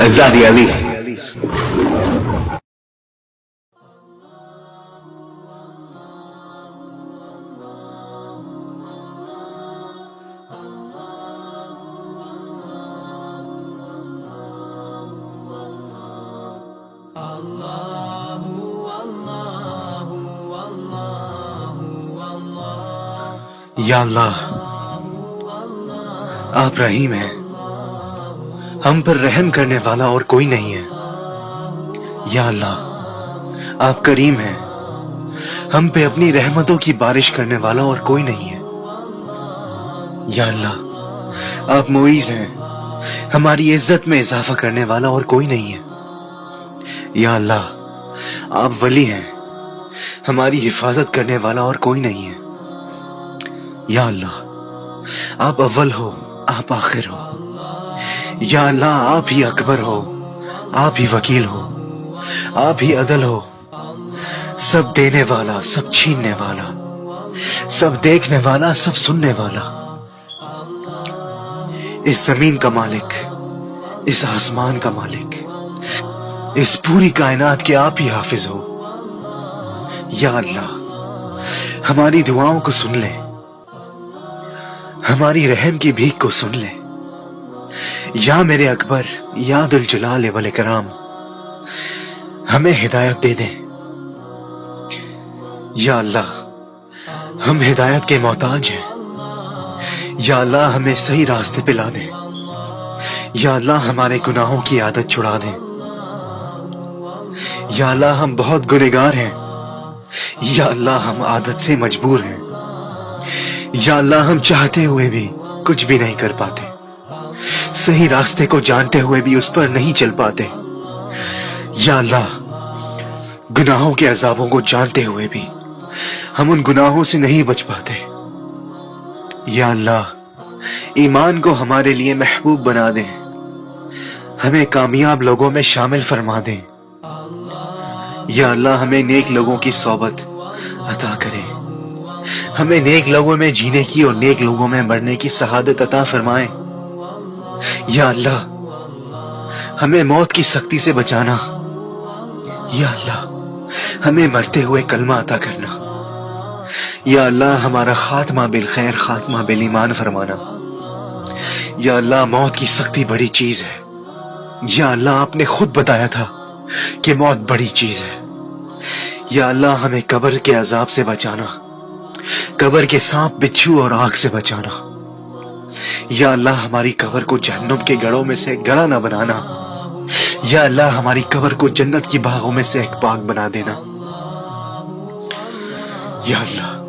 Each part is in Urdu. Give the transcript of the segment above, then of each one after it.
Azadi Ali. یا اللہ، آپ رحیم ہیں، ہم پر رحم کرنے والا اور کوئی نہیں ہے۔ یا اللہ، آپ کریم ہیں، ہم پہ اپنی رحمتوں کی بارش کرنے والا اور کوئی نہیں ہے۔ یا اللہ، آپ معیز ہیں، ہماری عزت میں اضافہ کرنے والا اور کوئی نہیں ہے۔ یا اللہ، آپ ولی ہیں، ہماری حفاظت کرنے والا اور کوئی نہیں ہے۔ یا اللہ، آپ اول ہو، آپ آخر ہو۔ یا اللہ، آپ ہی اکبر ہو، آپ ہی وکیل ہو، آپ ہی عدل ہو، سب دینے والا، سب چھیننے والا، سب دیکھنے والا، سب سننے والا، اس زمین کا مالک، اس آسمان کا مالک، اس پوری کائنات کے آپ ہی حافظ ہو۔ یا اللہ، ہماری دعاؤں کو سن لے، ہماری رحم کی بھیک کو سن لے۔ یا میرے اکبر، یا ذو الجلال والاکرام، ہمیں ہدایت دے دیں۔ یا اللہ، ہم ہدایت کے محتاج ہیں۔ یا اللہ، ہمیں صحیح راستے پہ لا دیں۔ یا اللہ، ہمارے گناہوں کی عادت چھڑا دیں۔ یا اللہ، ہم بہت گنہگار ہیں۔ یا اللہ، ہم عادت سے مجبور ہیں۔ یا اللہ، ہم چاہتے ہوئے بھی کچھ بھی نہیں کر پاتے، صحیح راستے کو جانتے ہوئے بھی اس پر نہیں چل پاتے۔ یا اللہ، گناہوں کے عذابوں کو جانتے ہوئے بھی ہم ان گناہوں سے نہیں بچ پاتے۔ یا اللہ، ایمان کو ہمارے لیے محبوب بنا دیں، ہمیں کامیاب لوگوں میں شامل فرما دیں۔ یا اللہ، ہمیں نیک لوگوں کی صحبت عطا کریں، ہمیں نیک لوگوں میں جینے کی اور نیک لوگوں میں مرنے کی سعادت عطا فرمائیں۔ یا اللہ، ہمیں موت کی سختی سے بچانا۔ یا اللہ، ہمیں مرتے ہوئے کلمہ عطا کرنا۔ یا اللہ، ہمارا خاتمہ بالخیر، خاتمہ بالایمان فرمانا۔ یا اللہ، موت کی سختی بڑی چیز ہے۔ یا اللہ، آپ نے خود بتایا تھا کہ موت بڑی چیز ہے۔ یا اللہ، ہمیں قبر کے عذاب سے بچانا، قبر کے سانپ، بچھو اور آگ سے بچانا۔ یا اللہ، ہماری قبر کو جہنم کے گڑھوں میں سے گڑھا نہ بنانا۔ یا اللہ، ہماری قبر کو جنت کی باغوں میں سے ایک باغ بنا دینا۔ یا اللہ،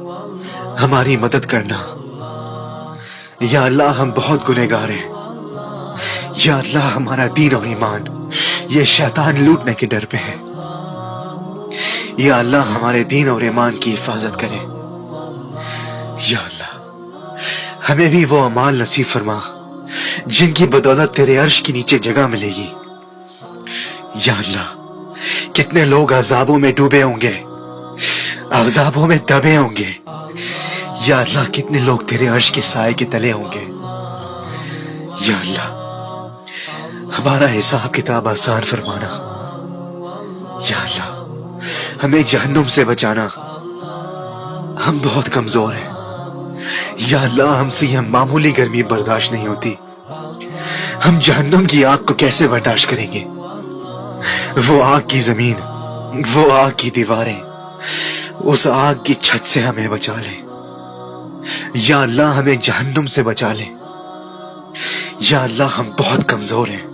ہماری مدد کرنا۔ یا اللہ، ہم بہت گنہگار ہیں۔ یا اللہ، ہمارا دین اور ایمان یہ شیطان لوٹنے کے ڈر پہ ہے۔ یا اللہ، ہمارے دین اور ایمان کی حفاظت کرے۔ یا اللہ، ہمیں بھی وہ اعمال نصیب فرما جن کی بدولت تیرے عرش کے نیچے جگہ ملے گی۔ یا اللہ، کتنے لوگ عذابوں میں ڈوبے ہوں گے، عذابوں میں دبے ہوں گے۔ یا اللہ، کتنے لوگ تیرے عرش کے سائے کے تلے ہوں گے۔ یا اللہ، ہمارا حساب کتاب آسان فرمانا۔ یا اللہ، ہمیں جہنم سے بچانا، ہم بہت کمزور ہیں۔ یا اللہ، ہم سے یہ معمولی گرمی برداشت نہیں ہوتی، ہم جہنم کی آگ کو کیسے برداشت کریں گے؟ وہ آگ کی زمین، وہ آگ کی دیواریں، اس آگ کی چھت سے ہمیں بچا لے۔ یا اللہ، ہمیں جہنم سے بچا لے۔ یا اللہ، ہم بہت کمزور ہیں۔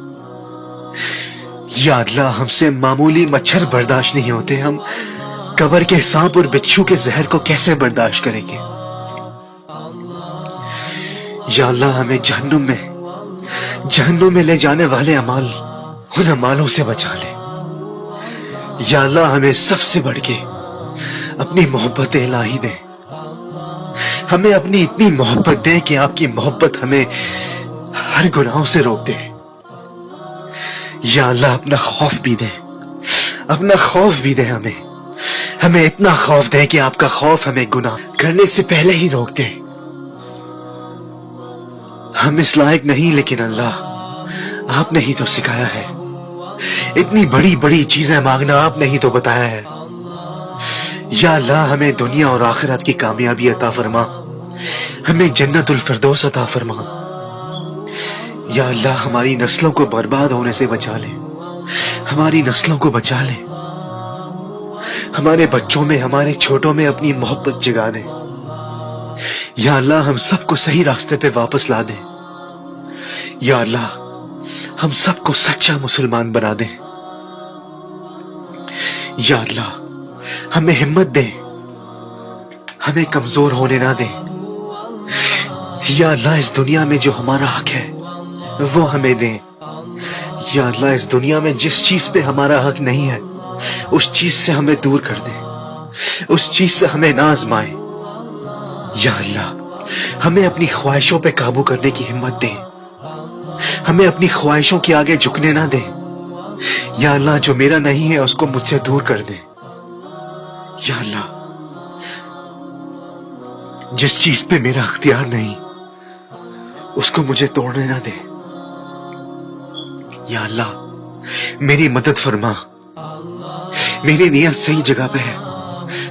یا اللہ، ہم سے معمولی مچھر برداشت نہیں ہوتے، ہم قبر کے سانپ اور بچھو کے زہر کو کیسے برداشت کریں گے؟ یا اللہ، ہمیں جہنم میں لے جانے والے اعمال، ان اعمالوں سے بچا لے۔ یا اللہ، ہمیں سب سے بڑھ کے اپنی محبت الہی دے، ہمیں اپنی اتنی محبت دے کہ آپ کی محبت ہمیں ہر گناہوں سے روک دے۔ یا اللہ، اپنا خوف بھی دے، اپنا خوف بھی دے، ہمیں اتنا خوف دے کہ آپ کا خوف ہمیں گناہ کرنے سے پہلے ہی روک دے۔ ہم اس لائق نہیں، لیکن اللہ آپ نے ہی تو سکھایا ہے اتنی بڑی بڑی چیزیں مانگنا آپ نے ہی تو بتایا ہے. یا اللہ ہمیں دنیا اور آخرت کی کامیابی عطا فرما, ہمیں جنت الفردوس عطا فرما. یا اللہ ہماری نسلوں کو برباد ہونے سے بچا لے, ہماری نسلوں کو بچا لے, ہمارے بچوں میں ہمارے چھوٹوں میں اپنی محبت جگا دے. یا اللہ ہم سب کو صحیح راستے پہ واپس لا دے. یا اللہ ہم سب کو سچا مسلمان بنا دے. یا اللہ ہمیں ہمت دے, ہمیں کمزور ہونے نہ دے. یا اللہ اس دنیا میں جو ہمارا حق ہے وہ ہمیں دے. یا اللہ اس دنیا میں جس چیز پہ ہمارا حق نہیں ہے اس چیز سے ہمیں دور کر دے, اس چیز سے ہمیں نہ آزمائے. یا اللہ ہمیں اپنی خواہشوں پہ قابو کرنے کی ہمت دے, ہمیں اپنی خواہشوں کے آگے جھکنے نہ دے. یا اللہ جو میرا نہیں ہے اس کو مجھ سے دور کر دے. یا اللہ جس چیز پہ میرا اختیار نہیں اس کو مجھے توڑنے نہ دے. یا اللہ میری مدد فرما, میری نیت صحیح جگہ پہ ہے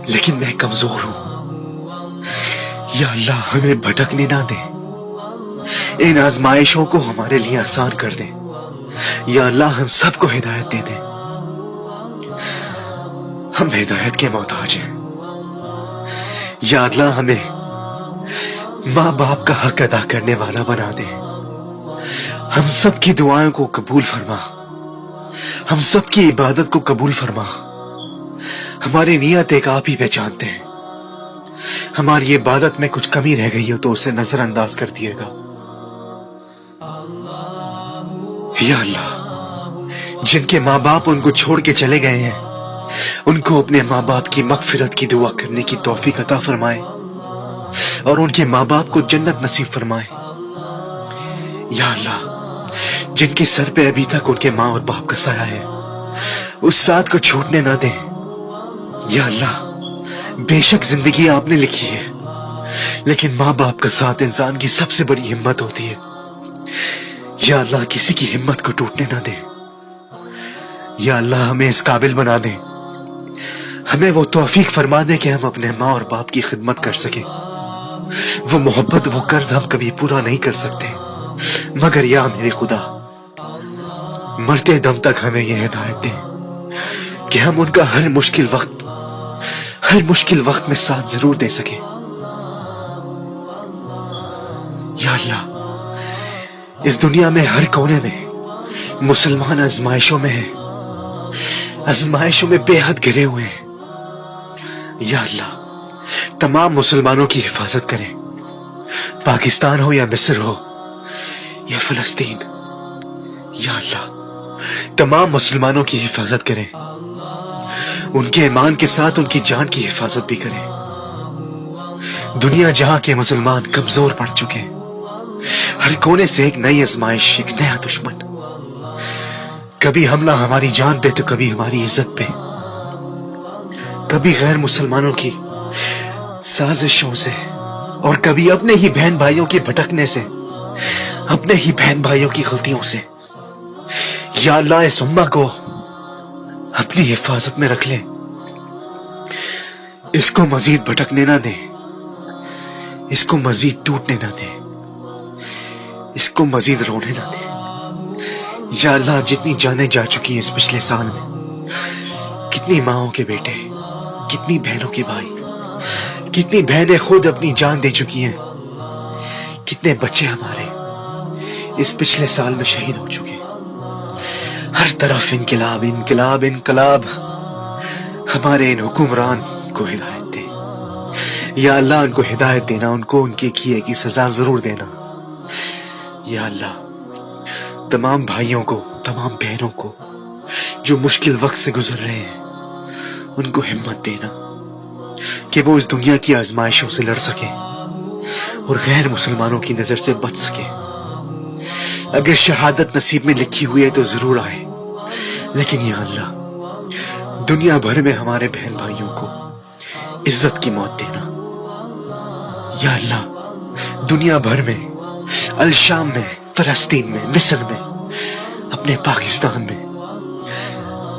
لیکن میں کمزور ہوں. یا اللہ ہمیں بھٹکنے نہ دے, ان آزمائشوں کو ہمارے لیے آسان کر دے. یا اللہ ہم سب کو ہدایت دے دے, ہم ہدایت کے محتاج ہیں. یا اللہ ہمیں ماں باپ کا حق ادا کرنے والا بنا دے. ہم سب کی دعائیں کو قبول فرما, ہم سب کی عبادت کو قبول فرما. ہماری نیت ایک آپ ہی پہچانتے ہیں, ہماری عبادت میں کچھ کمی رہ گئی ہو تو اسے نظر انداز کر دیے گا. یا اللہ جن کے ماں باپ ان کو چھوڑ کے چلے گئے ہیں ان کو اپنے ماں باپ کی مغفرت کی دعا کرنے کی توفیق عطا فرمائے اور ان کے ماں باپ کو جنت نصیب فرمائے. یا اللہ جن کے سر پہ ابھی تک ان کے ماں اور باپ کا سایہ ہے اس ساتھ کو چھوٹنے نہ دیں. یا اللہ بے شک زندگی آپ نے لکھی ہے لیکن ماں باپ کا ساتھ انسان کی سب سے بڑی ہمت ہوتی ہے. یا اللہ کسی کی ہمت کو ٹوٹنے نہ دیں. یا اللہ ہمیں اس قابل بنا دیں, ہمیں وہ توفیق فرما دیں کہ ہم اپنے ماں اور باپ کی خدمت کر سکیں. وہ محبت وہ قرض ہم کبھی پورا نہیں کر سکتے مگر یا میرے خدا مرتے دم تک ہمیں یہ ہدایت دیں کہ ہم ان کا ہر مشکل وقت میں ساتھ ضرور دے سکیں. یا اللہ اس دنیا میں ہر کونے میں مسلمان آزمائشوں میں ہیں, آزمائشوں میں بے حد گرے ہوئے ہیں. یا اللہ تمام مسلمانوں کی حفاظت کریں, پاکستان ہو یا مصر ہو یا فلسطین. یا اللہ تمام مسلمانوں کی حفاظت کریں, ان کے ایمان کے ساتھ ان کی جان کی حفاظت بھی کریں. دنیا جہاں کے مسلمان کمزور پڑ چکے ہیں, ہر کونے سے ایک نئی آزمائش, ایک نیا دشمن, کبھی حملہ ہماری جان پہ تو کبھی ہماری عزت پہ, کبھی غیر مسلمانوں کی سازشوں سے اور کبھی اپنے ہی بہن بھائیوں کے بھٹکنے سے, اپنے ہی بہن بھائیوں کی غلطیوں سے. یا اللہ اس امہ کو اپنی حفاظت میں رکھ لیں, اس کو مزید بھٹکنے نہ دیں, اس کو مزید ٹوٹنے نہ دیں, اس کو مزید رونے نہ دیں. یا اللہ جتنی جانیں جا چکی ہیں اس پچھلے سال میں, کتنی ماؤں کے بیٹے, کتنی بہنوں کے بھائی, کتنی بہنیں خود اپنی جان دے چکی ہیں, کتنے بچے ہمارے اس پچھلے سال میں شہید ہو چکے. ہر طرف انقلاب انقلاب انقلاب. ہمارے ان حکمران کو ہدایت دے. یا اللہ ان کو ہدایت دینا, ان کو ان کے کیے کی سزا ضرور دینا. یا اللہ تمام بھائیوں کو, تمام بہنوں کو جو مشکل وقت سے گزر رہے ہیں ان کو ہمت دینا کہ وہ اس دنیا کی آزمائشوں سے لڑ سکیں اور غیر مسلمانوں کی نظر سے بچ سکیں. اگر شہادت نصیب میں لکھی ہوئی ہے تو ضرور آئے, لیکن یا اللہ دنیا بھر میں ہمارے بہن بھائیوں کو عزت کی موت دینا. یا اللہ دنیا بھر میں, الشام میں, فلسطین میں, مصر میں, اپنے پاکستان میں